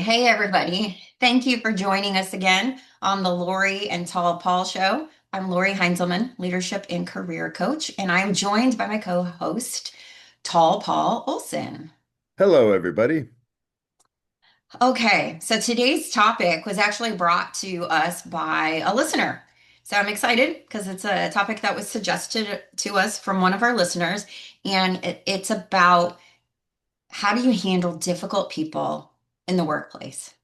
Hey everybody. Thank you for joining us again on the Lori and Tall Paul Show. I'm Lori Heinzelman, leadership and career coach, and I'm joined by my co-host, Tall Paul Olson. Hello, everybody. Okay, so today's topic was actually brought to us by a listener. So I'm excited because it's a topic that was suggested to us from one of our listeners, and it's about how do you handle difficult people in the workplace?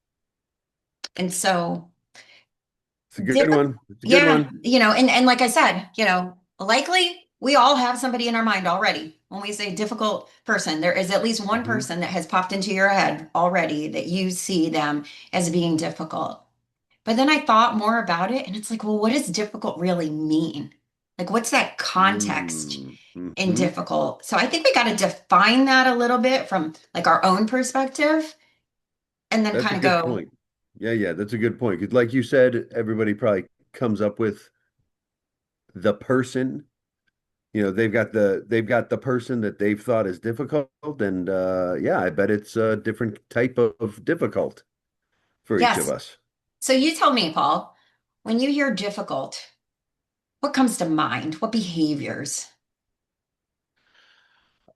And so It's a good one. It's a good Yeah, one. and like I said, likely we all have somebody in our mind already. When we say difficult person, there is at least one hmm person that has popped into your head already that you see them as being difficult. But then I thought more about it and it's like, well, what does difficult really mean? Like, what's that context in Mm-hmm. difficult? So I think we got to define that a little bit from like our own perspective and then That's kind a of good go, point. Yeah, that's a good point. 'Cause like you said, everybody probably comes up with the person. They've got the person that they've thought is difficult, and yeah, I bet it's a different type of difficult for each of yes. us. So you tell me, Paul, when you hear difficult, what comes to mind? What behaviors?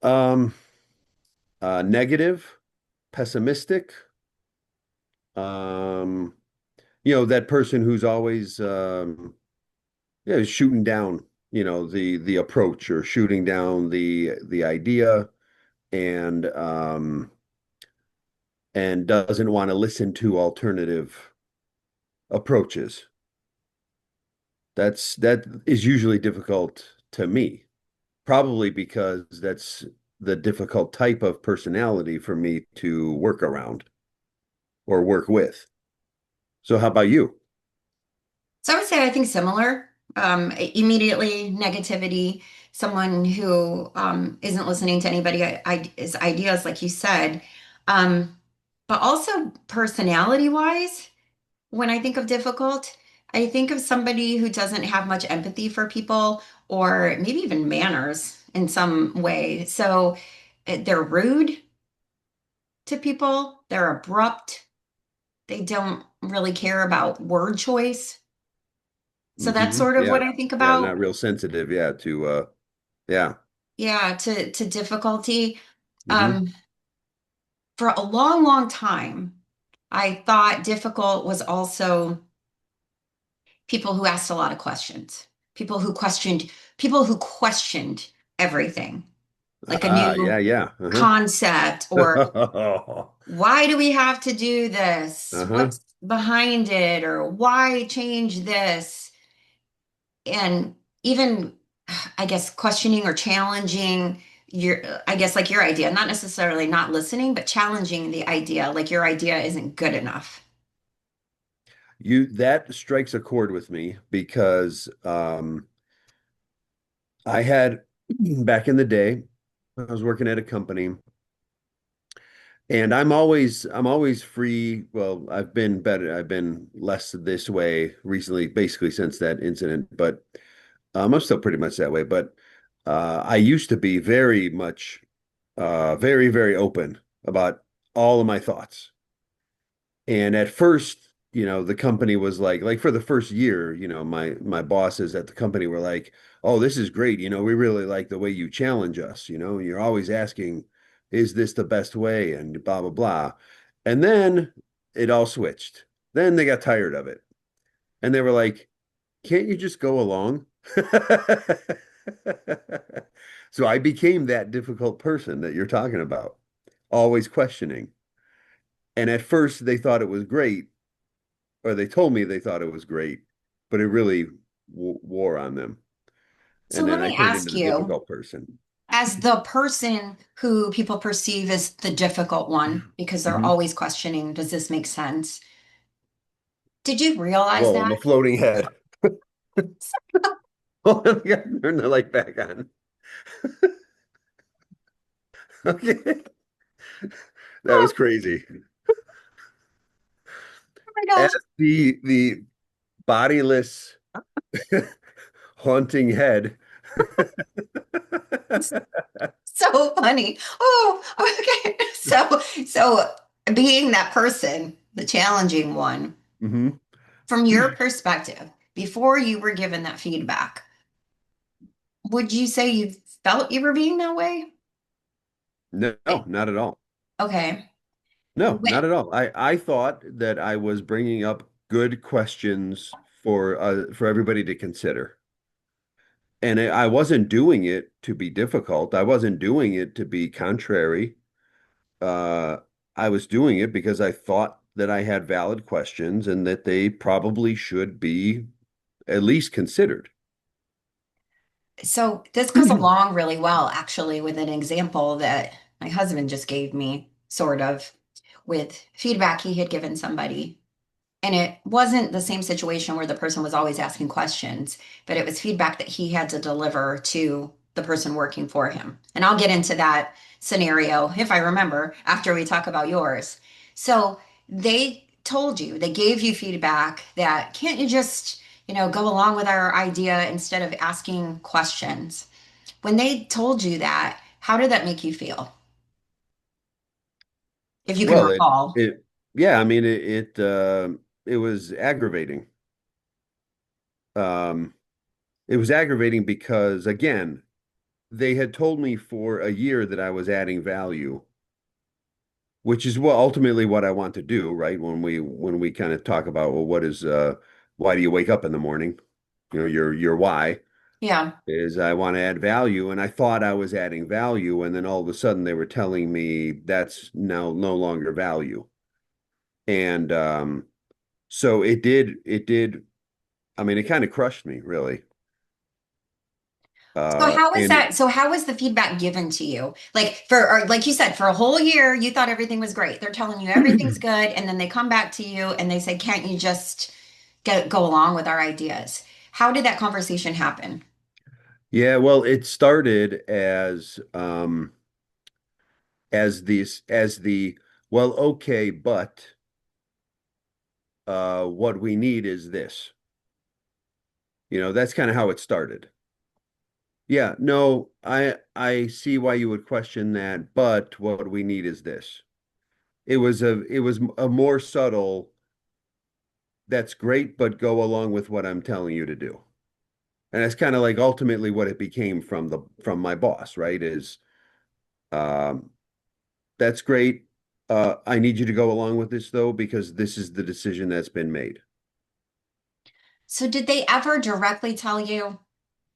Um, Negative, pessimistic. Um, that person who's always yeah, shooting down, the approach or shooting down the idea and and doesn't want to listen to alternative approaches. That is usually difficult to me, probably because that's the difficult type of personality for me to work around or work with. So how about you? So I would say I think similar. Immediately negativity, someone who isn't listening to anybody, his ideas, like you said. Um, but also personality wise, when I think of difficult, I think of somebody who doesn't have much empathy for people or maybe even manners in some way. So they're rude to people, they're abrupt. They don't really care about word choice. So that's sort of Yeah. what I think Yeah, not about. real sensitive, yeah, to yeah. Yeah, to difficulty. hmm Um, for a long, long time, I thought difficult was also people who asked a lot of questions, people who questioned everything, like a Yeah, new yeah. concept or why do we have to do this? Uh-huh. What's behind it? Or why change this? And even I guess questioning or challenging your I guess like your idea, not necessarily not listening, but challenging the idea, like your idea isn't good enough. That strikes a chord with me because I had back in the day, I was working at a company and I'm always free. Well, I've been better. I've been less this way recently, basically since that incident, but I'm still pretty much that way. But I used to be very much very, very open about all of my thoughts. And at first, the company was like for the first year, my bosses at the company were like, "Oh, this is great. We really like the way you challenge us. You're always asking, is this the best way?" And blah blah blah. And then it all switched. Then they got tired of it. And they were like, "Can't you just go along?" So I became that difficult person that you're talking about, always questioning. And at first they thought it was great, or they told me they thought it was great, but it really wore on them. So And then let I me turned into ask the you, difficult person. as the person who people perceive as the difficult one, because they're hmm always questioning, does this make sense? Did you realize Whoa, that? I'm a floating head. Oh, I gotta turn the light back on. Okay. That was crazy. Oh my As gosh. the bodiless haunting head. So funny. Oh, okay. So being that person, the challenging one, Hmm. from your perspective, before you were given that feedback, would you say you felt you were being that way? No, Like, not at all. okay. No, Wh- not at all. I thought that I was bringing up good questions for everybody to consider. And I wasn't doing it to be difficult. I wasn't doing it to be contrary. Uh, I was doing it because I thought that I had valid questions and that they probably should be at least considered. So this goes along really well, actually, with an example that my husband just gave me, sort of, with feedback he had given somebody. And it wasn't the same situation where the person was always asking questions, but it was feedback that he had to deliver to the person working for him. And I'll get into that scenario, if I remember, after we talk about yours. So they told you, they gave you feedback that can't you just, go along with our idea instead of asking questions? When they told you that, how did that make you feel? If you can Well, recall. yeah, I mean, it was aggravating. Um, it was aggravating because, again, they had told me for a year that I was adding value, which is what ultimately what I want to do, right? When we kind of talk about, well, why do you wake up in the morning? Your why Yeah. is I want to add value, and I thought I was adding value, and then all of a sudden they were telling me that's now no longer value. And so it did, I mean, it kind of crushed me, really. So how is And that? So how was the feedback given to you? Like or like you said, for a whole year, you thought everything was great. They're telling you everything's good, and then they come back to you and they say, "Can't you just go along with our ideas?" How did that conversation happen? yeah, well, it started as the well, okay, but what we need is this. That's kind of how it started. Yeah, no, I see why you would question that, but what we need is this. It was a more subtle, that's great, but go along with what I'm telling you to do. And that's kind of like ultimately what it became from my boss, right? Is um that's great. I need you to go along with this though, because this is the decision that's been made. So did they ever directly tell you,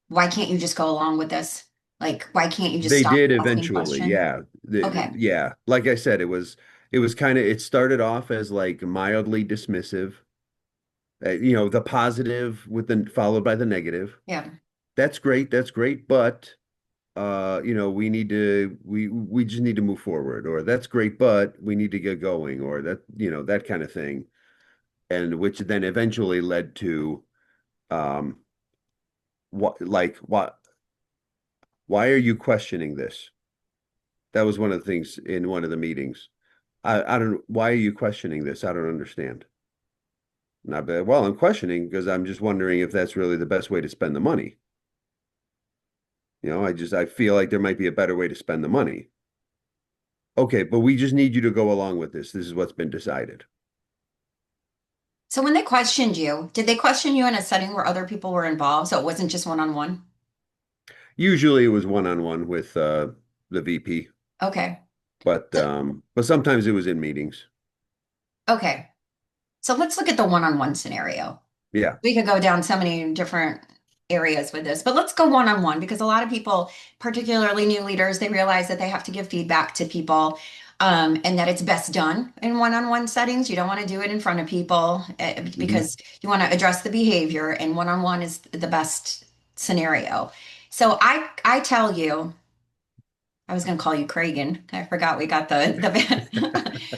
"Why can't you just go along with this? Like, why can't you just They stop did asking eventually, questions?" yeah. Okay. Yeah. Like I said, it was kind of it started off as like mildly dismissive. The positive with the followed by the negative. Yeah. That's great, but we just need to move forward, or that's great, but we need to get going, or that kind of thing. And which then eventually led to um what why are you questioning this? That was one of the things in one of the meetings. I don't why are you questioning this? I don't understand. Not bad. Well, I'm questioning because I'm just wondering if that's really the best way to spend the money. I feel like there might be a better way to spend the money. Okay, but we just need you to go along with this. This is what's been decided. So when they questioned you, did they question you in a setting where other people were involved? So it wasn't just one-on-one? Usually it was one-on-one with the VP, Okay. but sometimes it was in meetings. Okay. So let's look at the one-on-one scenario. Yeah. We could go down so many different areas with this, but let's go one-on-one because a lot of people, particularly new leaders, they realize that they have to give feedback to people, and that it's best done in one-on-one settings. You don't want to do it in front of people Hmm. because you want to address the behavior, and one-on-one is the best scenario. So I tell you. I was going to call you Kragen. I forgot we got the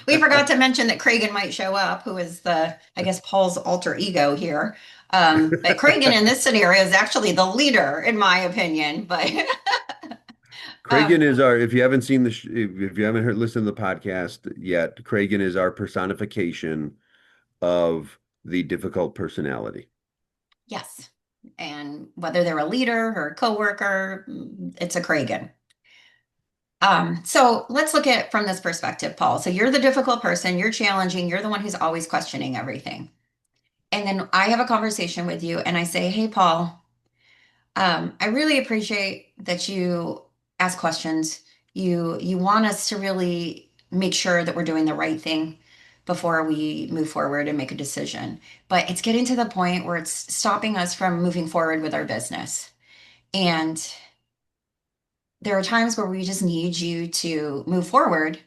we forgot to mention that Kragen might show up, who is I guess Paul's alter ego here. But Kragen in this scenario is actually the leader, in my opinion. But Kragen um, is our, if you haven't seen if you haven't heard, listened to the podcast yet, Kragen is our personification of the difficult personality. yes, and whether they're a leader or a coworker, it's a Kragen. So let's look at it from this perspective, Paul. So you're the difficult person, you're challenging, you're the one who's always questioning everything. And then I have a conversation with you and I say, hey, Paul, I really appreciate that you ask questions. You want us to really make sure that we're doing the right thing before we move forward and make a decision. But it's getting to the point where it's stopping us from moving forward with our business. And there are times where we just need you to move forward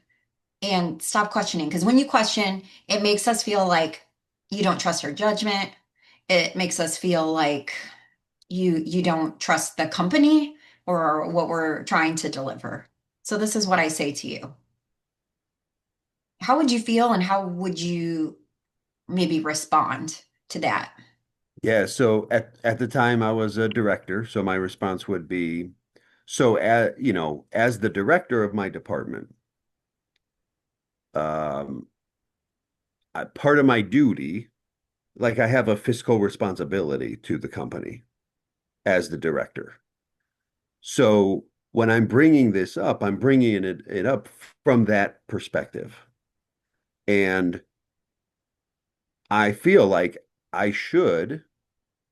and stop questioning. Because when you question, it makes us feel like you don't trust our judgment. It makes us feel like you don't trust the company or what we're trying to deliver. So this is what I say to you. How would you feel and how would you maybe respond to that? Yeah, so at the time I was a director, so my response would be, so as the director of my department, um, part of my duty, like I have a fiscal responsibility to the company as the director. So when I'm bringing this up, I'm bringing it up from that perspective. And I feel like I should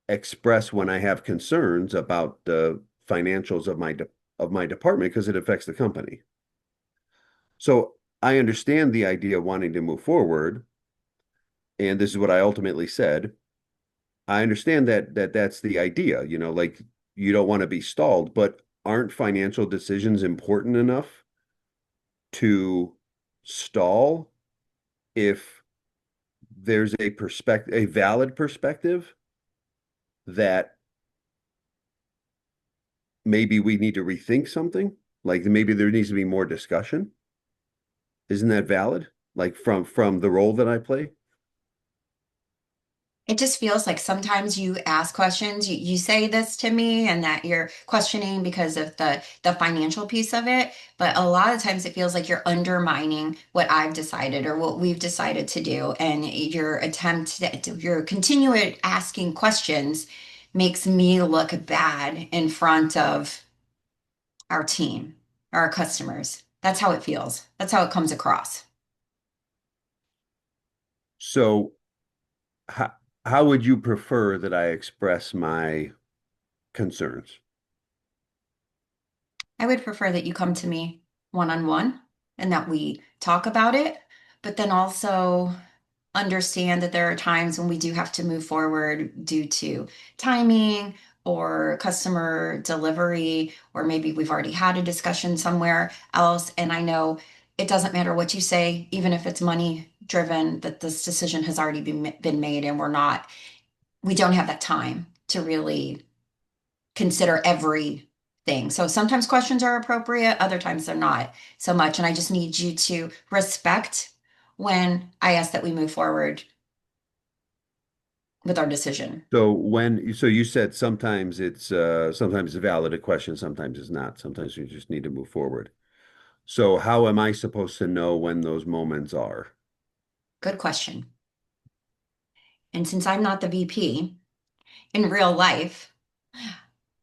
express when I have concerns about the financials of my department because it affects the company. So I understand the idea of wanting to move forward, and this is what I ultimately said. I understand that's the idea, like you don't want to be stalled, but aren't financial decisions important enough to stall if there's a valid perspective that maybe we need to rethink something? Like maybe there needs to be more discussion. Isn't that valid? Like from the role that I play? It just feels like sometimes you ask questions, you say this to me and that you're questioning because of the financial piece of it, but a lot of times it feels like you're undermining what I've decided or what we've decided to do. And your continued asking questions makes me look bad in front of our team, our customers. That's how it feels. That's how it comes across. So how, how would you prefer that I express my concerns? I would prefer that you come to me one on one and that we talk about it, but then also understand that there are times when we do have to move forward due to timing or customer delivery, or maybe we've already had a discussion somewhere else. And I know it doesn't matter what you say, even if it's money driven, that this decision has already been made and we don't have that time to really consider everything. So sometimes questions are appropriate, other times they're not so much. And I just need you to respect when I ask that we move forward with our decision. So you said sometimes it's valid a question, sometimes it's not. Sometimes you just need to move forward. So how am I supposed to know when those moments are? Good question. And since I'm not the VP in real life,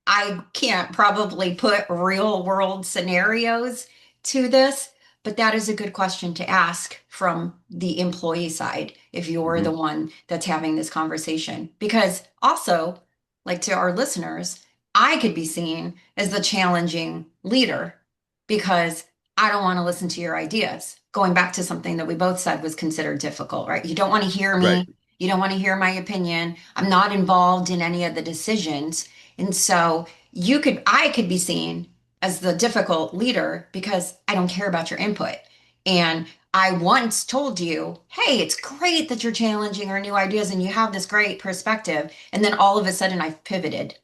I can't probably put real world scenarios to this, but that is a good question to ask from the employee side if you're the Mhm. one that's having this conversation. Because also, like to our listeners, I could be seen as the challenging leader because I don't want to listen to your ideas. Going back to something that we both said was considered difficult, right? You don't want to hear Right. me. You don't want to hear my opinion. I'm not involved in any of the decisions. And so I could be seen as the difficult leader because I don't care about your input. And I once told you, hey, it's great that you're challenging our new ideas and you have this great perspective. And then all of a sudden I've pivoted.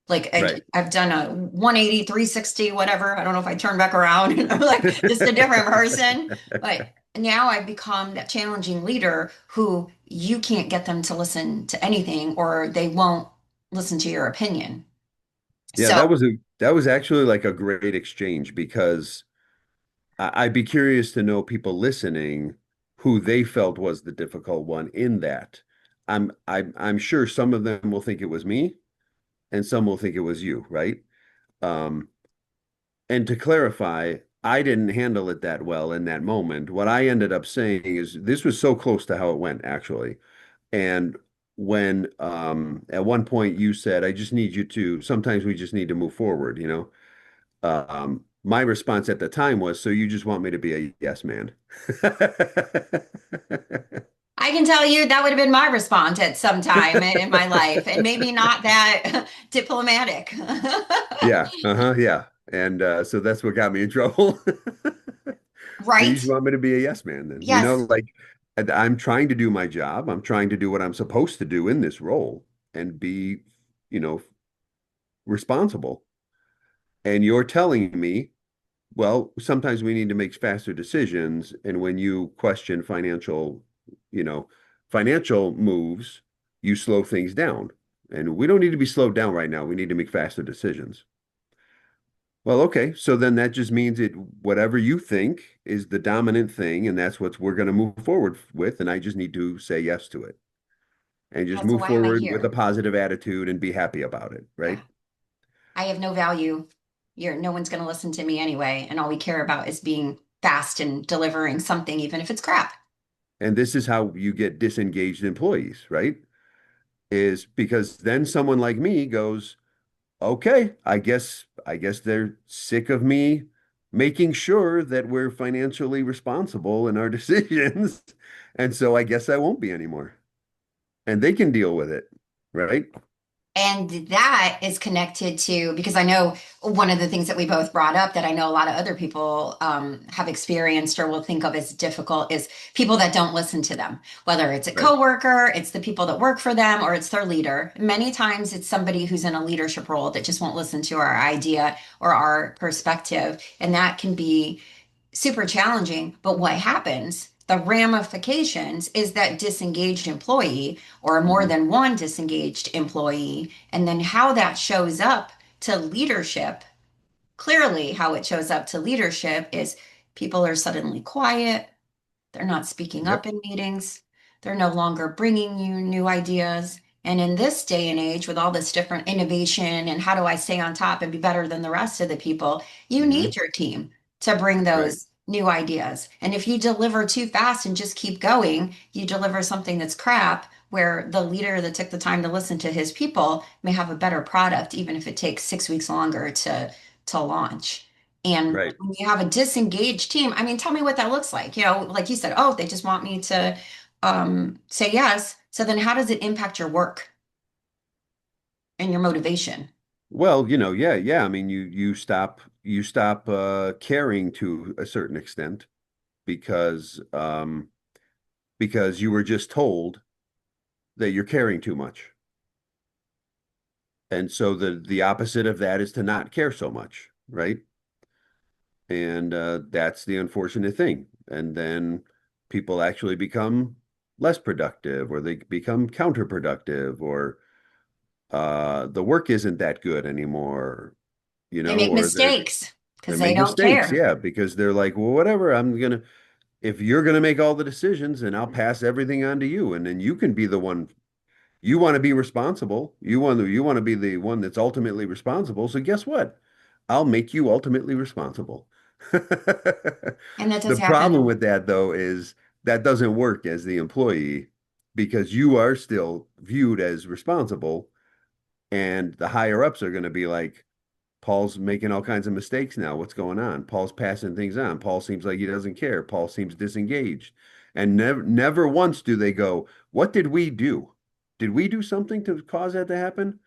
Like Right. I've done a 180, 360, whatever. I don't know if I turn back around and I'm like just a different person. But now I've become that challenging leader who you can't get them to listen to anything or they won't listen to your opinion. Yeah, So that was actually like a great exchange because I'd be curious to know people listening who they felt was the difficult one in that. I'm sure some of them will think it was me and some will think it was you, right? Um, and to clarify, I didn't handle it that well in that moment. What I ended up saying is this was so close to how it went, actually. And when at one point you said, I just need you to, sometimes we just need to move forward, you know? My response at the time was, so you just want me to be a yes man? I can tell you that would have been my response at some time in my life, and maybe not that diplomatic. Yeah, yeah. And so that's what got me in trouble. So you just Right? want me to be a yes man then? You know, Yes. like I'm trying to do my job. I'm trying to do what I'm supposed to do in this role and be, you know, responsible. And you're telling me, well, sometimes we need to make faster decisions. And when you question you know, financial moves, you slow things down. And we don't need to be slowed down right now. We need to make faster decisions. Well, okay. So then that just means it, whatever you think is the dominant thing, and that's what we're going to move forward with. And I just need to say yes to it and just Yeah, so move why am I forward with a here? positive attitude and be happy about it. Yeah. Right. I have no value. No one's going to listen to me anyway, and all we care about is being fast and delivering something, even if it's crap. And this is how you get disengaged employees, right? Is because then someone like me goes, okay, I guess they're sick of me making sure that we're financially responsible in our decisions. And so I guess I won't be anymore. And they can deal with it, right? And that is connected to, because I know one of the things that we both brought up that I know a lot of other people have experienced or will think of as difficult is people that don't listen to them, whether it's a Right. coworker, it's the people that work for them, or it's their leader. Many times it's somebody who's in a leadership role that just won't listen to our idea or our perspective. And that can be super challenging. But what happens, the ramifications is that disengaged employee or more Hmm. than one disengaged employee, and then how that shows up to leadership. Clearly, how it shows up to leadership is people are suddenly quiet, they're not speaking up Yep. in meetings. They're no longer bringing you new ideas. And in this day and age, with all this different innovation and how do I stay on top and be better than the rest of the people, you Hmm. need your team to bring Right. those new ideas. And if you deliver too fast and just keep going, you deliver something that's crap, where the leader that took the time to listen to his people may have a better product, even if it takes 6 weeks longer to launch. And Right. when you have a disengaged team, I mean, tell me what that looks like. Like you said, oh, they just want me to say yes. So then how does it impact your work and your motivation? Well, yeah, yeah. I mean, you stop caring to a certain extent because you were just told that you're caring too much. And so the opposite of that is to not care so much, right? And that's the unfortunate thing. And then people actually become less productive or they become counterproductive or the work isn't that good anymore, They make or mistakes they because they make don't mistakes. care. Yeah, because they're like, well, whatever, if you're gonna make all the decisions, then I'll pass everything on to you. And then you can be the one. You want to be responsible. You want to be the one that's ultimately responsible. So guess what? I'll make you ultimately responsible. And that The does problem happen. with that though is that doesn't work as the employee because you are still viewed as responsible and the higher ups are going to be like, Paul's making all kinds of mistakes now. What's going on? Paul's passing things on. Paul seems like he doesn't care. Paul seems disengaged. And never once do they go, what did we do? Did we do something to cause that to happen?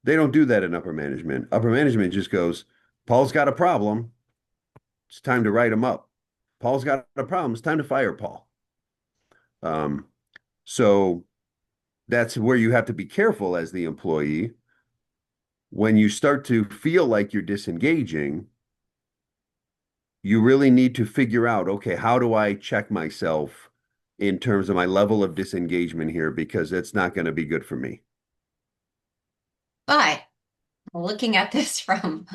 They don't do that in upper management. Upper management just goes, Paul's got a problem. It's time to write him up. Paul's got a problem. It's time to fire Paul. Um, so that's where you have to be careful as the employee. When you start to feel like you're disengaging, you really need to figure out, okay, how do I check myself in terms of my level of disengagement here? Because it's not going to be good for me. But looking at this from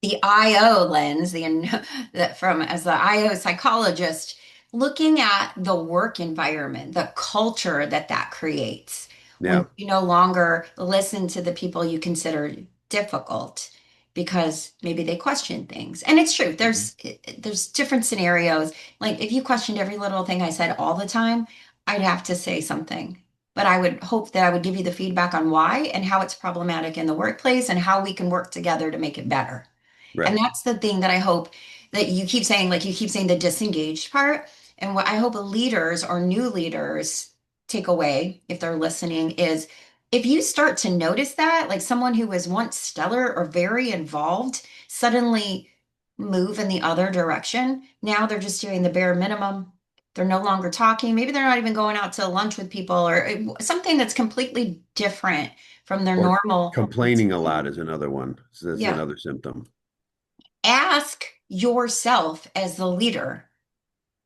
the IO lens, that from as the IO psychologist, looking at the work environment, the culture that that creates when Yeah. you no longer listen to the people you consider difficult. because maybe they question things. And it's true. Mhm. There's different scenarios. Like if you questioned every little thing I said all the time, I'd have to say something. But I would hope that I would give you the feedback on why and how it's problematic in the workplace and how we can work together to make it better. And Right. that's the thing that I hope that you keep saying, like you keep saying the disengaged part. And what I hope leaders or new leaders take away, if they're listening, is if you start to notice that, like someone who was once stellar or very involved suddenly move in the other direction, now they're just doing the bare minimum. They're no longer talking. Maybe they're not even going out to lunch with people or something that's completely different from their Or normal complaining a lot routine. is another one. So that's Yeah. another symptom. Ask yourself as the leader,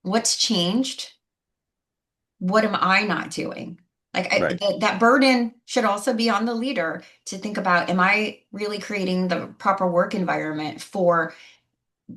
what's changed? What am I not doing? Right. That burden should also be on the leader to think about, am I really creating the proper work environment for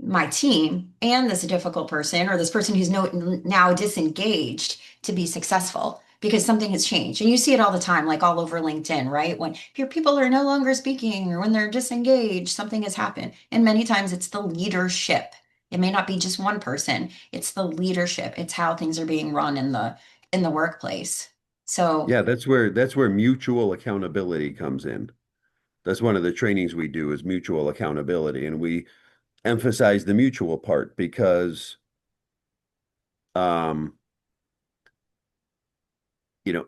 my team and this difficult person or this person who's now disengaged to be successful because something has changed. And you see it all the time, like all over LinkedIn, right? When your people are no longer speaking or when they're disengaged, something has happened. And many times it's the leadership. It may not be just one person, it's the leadership. It's how things are being run in the workplace. So Yeah, that's where mutual accountability comes in. That's one of the trainings we do is mutual accountability, and we emphasize the mutual part because um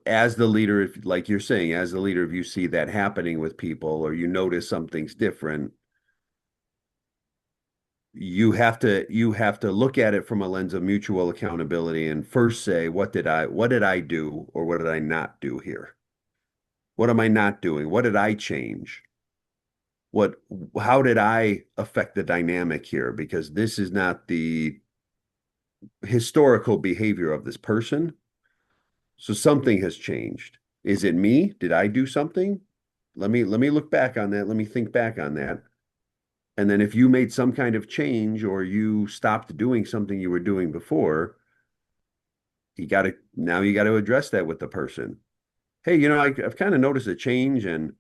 as the leader, if like you're saying, as the leader, if you see that happening with people or you notice something's different, you have to look at it from a lens of mutual accountability and first say, what did I do or what did I not do here? What am I not doing? What did I change? What how did I affect the dynamic here? Because this is not the historical behavior of this person. So something has changed. Is it me? Did I do something? Let me look back on that. Let me think back on that. And then if you made some kind of change or you stopped doing something you were doing before, you got to address that with the person. Hey, I've kind of noticed a change and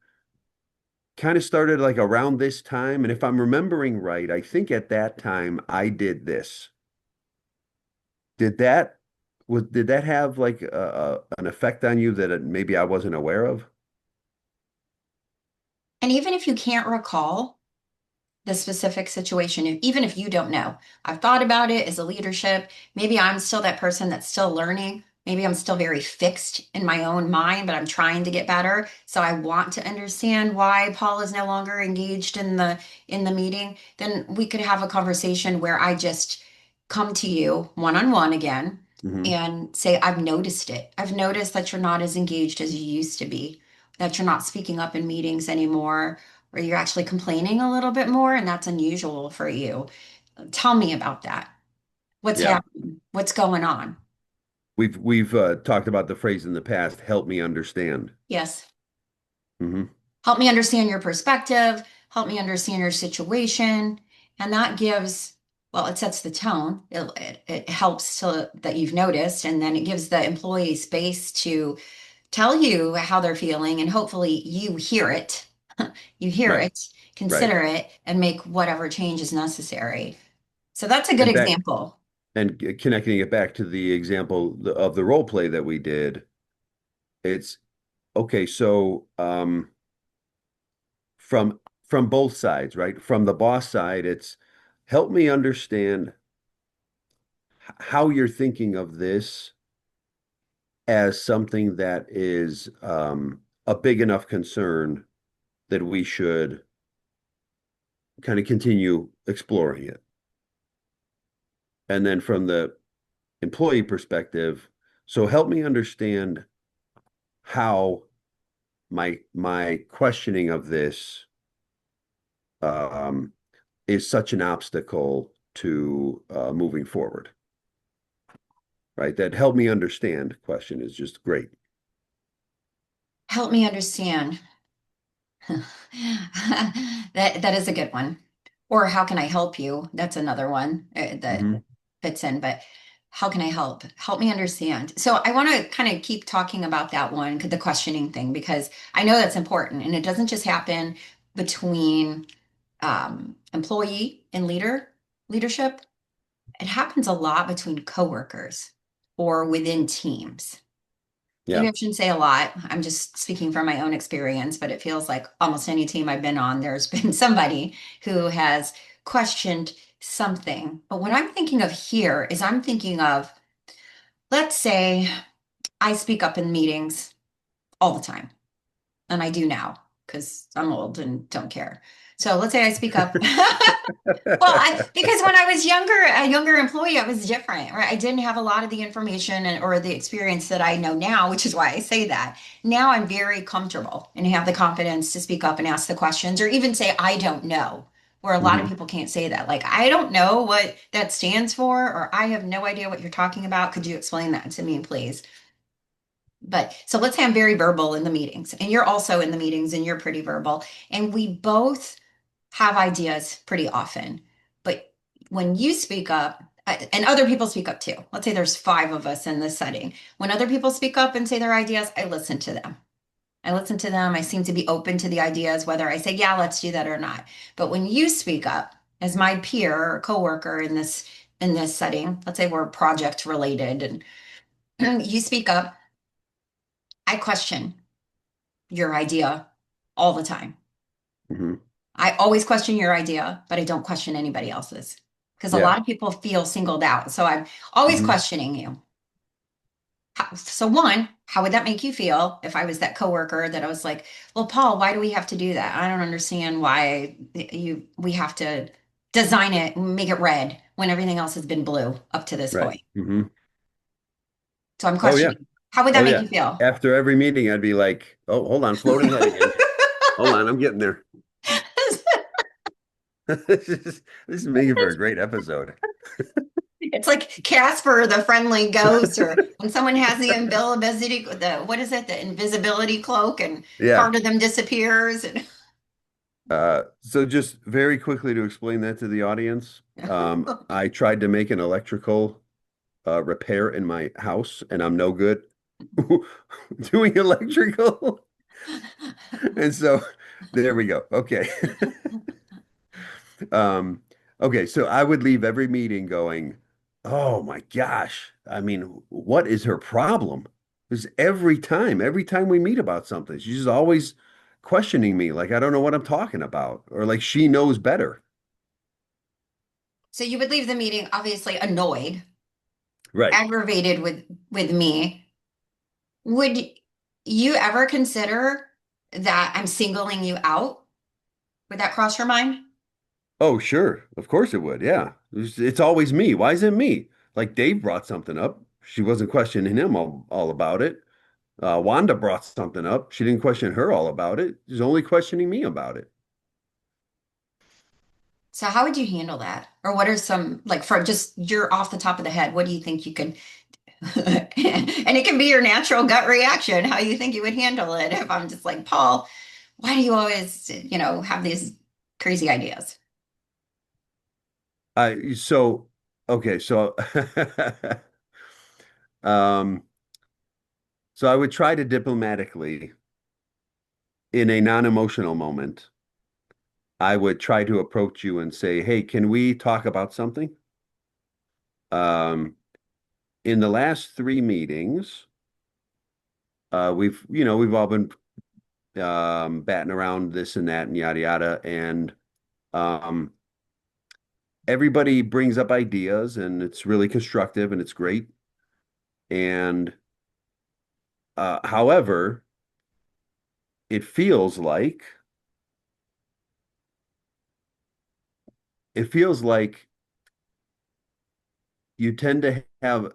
kind of started like around this time. And if I'm remembering right, I think at that time I did this. Did that did that have like an effect on you that maybe I wasn't aware of? and even if you can't recall the specific situation, even if you don't know. I've thought about it as a leadership. Maybe I'm still that person that's still learning. Maybe I'm still very fixed in my own mind, but I'm trying to get better. So I want to understand why Paul is no longer engaged in the meeting. Then we could have a conversation where I just come to you one on one again Hmm. and say, I've noticed it. I've noticed that you're not as engaged as you used to be, that you're not speaking up in meetings anymore or you're actually complaining a little bit more, and that's unusual for you. Tell me about that. What's Yeah. happening? What's going on? We've talked about the phrase in the past, help me understand. Yes. Hmm. Help me understand your perspective. Help me understand your situation. And that gives, well, it sets the tone. It helps to, that you've noticed, and then it gives the employee space to tell you how they're feeling, and hopefully you hear it. You hear Right, it, right. consider it, and make whatever change is necessary. So that's a good And back example. and connecting it back to the example of the role play that we did, it's okay. So from both sides, right? From the boss side, it's help me understand how you're thinking of this as something that is a big enough concern that we should kind of continue exploring it. And then from the employee perspective, so help me understand how my questioning of this um, is such an obstacle to moving forward, right? That help me understand question is just great. Help me understand. That is a good one. Or how can I help you? That's another one that Hmm. fits in, but how can I help? Help me understand. So I want to kind of keep talking about that one, the questioning thing, because I know that's important and it doesn't just happen between employee and leadership, it happens a lot between coworkers or within teams. Maybe Yeah. I shouldn't say a lot. I'm just speaking from my own experience, but it feels like almost any team I've been on, there's been somebody who has questioned something. But what I'm thinking of here is I'm thinking of, let's say I speak up in meetings all the time, and I do now because I'm old and don't care. So let's say I speak up. Well, because when I was younger, a younger employee, I was different, right? I didn't have a lot of the information or the experience that I know now, which is why I say that. Now I'm very comfortable and have the confidence to speak up and ask the questions or even say, I don't know, where a lot of Hmm. people can't say that. Like, I don't know what that stands for, or I have no idea what you're talking about. Could you explain that to me, please? But so let's say I'm very verbal in the meetings, and you're also in the meetings and you're pretty verbal, and we both have ideas pretty often. But when you speak up, and other people speak up too, let's say there's five of us in this setting. When other people speak up and say their ideas, I listen to them. I listen to them. I seem to be open to the ideas, whether I say, yeah, let's do that or not. But when you speak up as my peer or coworker in this setting, let's say we're project related and you speak up, I question your idea all the time. Hmm. I always question your idea, but I don't question anybody else's because a Yeah. lot of people feel singled out. So I'm always Hmm. questioning you. So one, how would that make you feel if I was that coworker that I was like, well, Paul, why do we have to do that? I don't understand why we have to design it and make it red when everything else has been blue up to this Right. point. Hmm. So I'm Oh, yeah. questioning. How would that Oh, make yeah. you feel? After every meeting, I'd be like, oh, hold on, floating head again. Hold on, I'm getting there. This is making for a great episode. It's like Casper, the friendly ghost, or when someone has the invisibility, the what is it, the invisibility cloak, and Yeah. part of them disappears. And So just very quickly to explain that to the audience, I tried to make an electrical repair in my house, and I'm no good doing electrical. And so there we go. Okay. Um, okay, so I would leave every meeting going, oh my gosh. I mean, what is her problem? Because every time we meet about something, she's always questioning me, like I don't know what I'm talking about, or like she knows better. so you would leave the meeting obviously annoyed, Right. aggravated with me. Would you ever consider that I'm singling you out? Would that cross your mind? Oh, sure. Of course it would. Yeah. It's always me. Why is it me? Like Dave brought something up. She wasn't questioning him all about it. Wanda brought something up. She didn't question her all about it. She's only questioning me about it. So how would you handle that? Or what are some like for just you're off the top of the head, what do you think you could and it can be your natural gut reaction, how you think you would handle it if I'm just like, Paul, why do you always, have these crazy ideas? So okay, so um so I would try to diplomatically in a non-emotional moment, I would try to approach you and say, "Hey, can we talk about something?" Um in the last three meetings, we've all been batting around this and that and yada yada. And um, everybody brings up ideas and it's really constructive and it's great. And however, it feels like it feels like you tend to have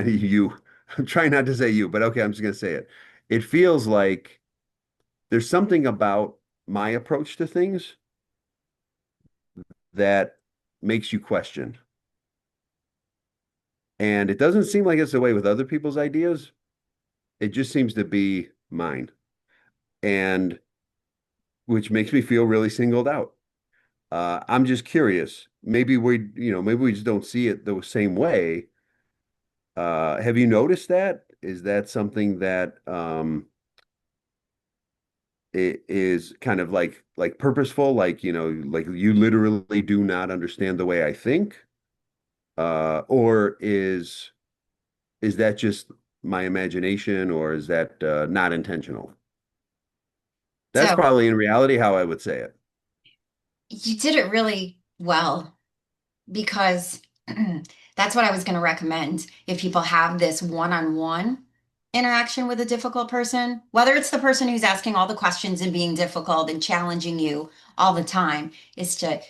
you. I'm trying not to say you, but okay, I'm just going to say it. It feels like there's something about my approach to things that makes you question. And it doesn't seem like it's the way with other people's ideas. It just seems to be mine. And which makes me feel really singled out. I'm just curious. Maybe we just don't see it the same way. Have you noticed that? Is that something that is kind of like purposeful, like like you literally do not understand the way I think, or is that just my imagination, or is that not intentional? That's So probably in reality how I would say it. you did it really well because that's what I was going to recommend. If people have this one-on-one interaction with a difficult person, whether it's the person who's asking all the questions and being difficult and challenging you all the time, is to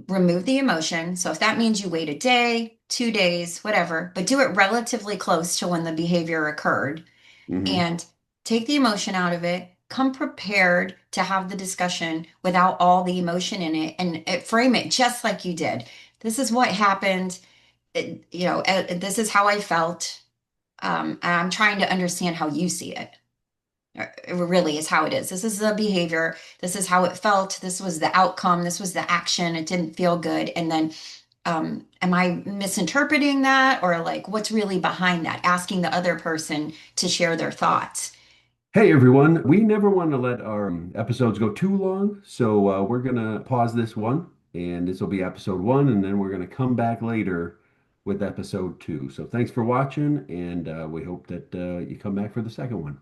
remove the emotion. So if that means you wait a day, 2 days, whatever, but do it relatively close to when the behavior occurred Hmm. and take the emotion out of it. Come prepared to have the discussion without all the emotion in it and frame it just like you did. This is what happened. This is how I felt. And I'm trying to understand how you see it. It really is how it is. This is the behavior. This is how it felt. This was the outcome. This was the action. It didn't feel good. And then, am I misinterpreting that? Or like, what's really behind that? Asking the other person to share their thoughts. Hey everyone, we never want to let our episodes go too long, so we're gonna pause this one, and this will be episode one, and then we're gonna come back later with episode two. So thanks for watching, and we hope that you come back for the second one.